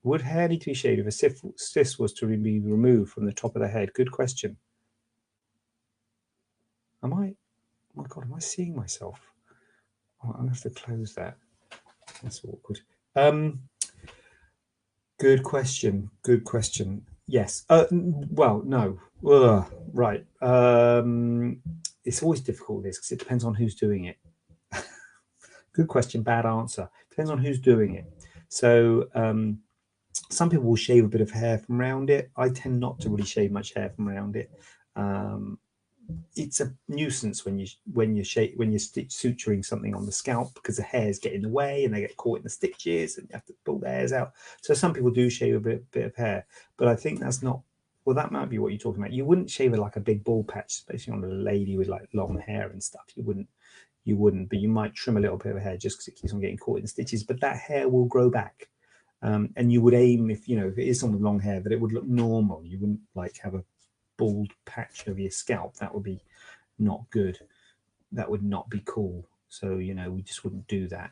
Would hair need to be shaved if a cyst was to be removed from the top of the head? Good question. Oh my God, am I seeing myself? Oh, I'm going to have to close that. That's awkward. Good question. Good question. Yes. Well, no. Right. It's always difficult, this, because it depends on who's doing it. Good question, bad answer. Depends on who's doing it. So some people will shave a bit of hair from around it. I tend not to really shave much hair from around it. It's a nuisance when you're suturing something on the scalp, because the hairs get in the way and they get caught in the stitches and you have to pull the hairs out. So some people do shave a bit of hair, but I think that's not. Well, that might be what you're talking about. You wouldn't shave it like a big bald patch, especially on a lady with like long hair and stuff. You wouldn't, but you might trim a little bit of hair just because it keeps on getting caught in the stitches. But that hair will grow back. And you would aim, if it is someone with long hair, that it would look normal. You wouldn't like have a bald patch over your scalp. That would be not good. That would not be cool. So we just wouldn't do that.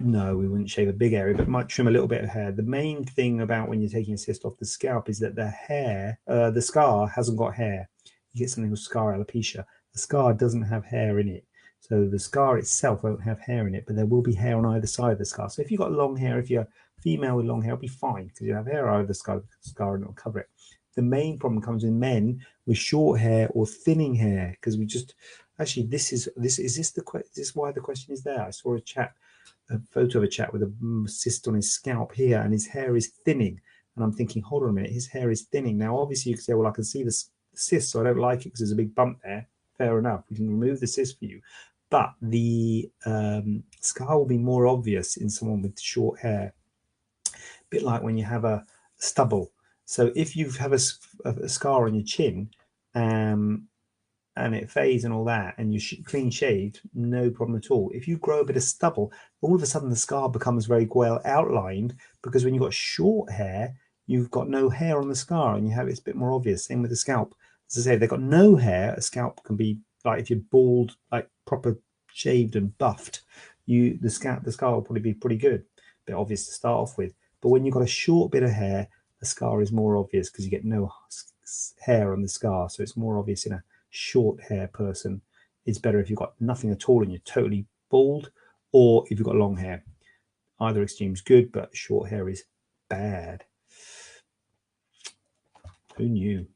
No, we wouldn't shave a big area, but might trim a little bit of hair. The main thing about when you're taking a cyst off the scalp is that the hair, the scar hasn't got hair. You get something called scar alopecia. The scar doesn't have hair in it. So the scar itself won't have hair in it, but there will be hair on either side of the scar. So if you've got long hair, if you're a female with long hair, it'll be fine, because you have hair over the scar and it'll cover it. The main problem comes in men with short hair or thinning hair, because actually this is why the question is there. I saw a photo of a chap with a cyst on his scalp here, and his hair is thinning. And I'm thinking, hold on a minute, his hair is thinning. Now, obviously, you can say, well, I can see the cyst, so I don't like it because there's a big bump there. Fair enough. We can remove the cyst for you. But the scar will be more obvious in someone with short hair. A bit like when you have a stubble. So if you have a scar on your chin, and it fades and all that, and you clean shaved, no problem at all. If you grow a bit of stubble, all of a sudden the scar becomes very well outlined, because when you've got short hair, you've got no hair on the scar, and it's a bit more obvious. Same with the scalp. As I say, if they've got no hair, a scalp can be like, if you're bald, like proper shaved and buffed, the scar will probably be pretty good. A bit obvious to start off with. But when you've got a short bit of hair, the scar is more obvious because you get no hair on the scar, so it's more obvious in a short hair person. It's better if you've got nothing at all and you're totally bald, or if you've got long hair. Either extreme is good, but short hair is bad. Who knew?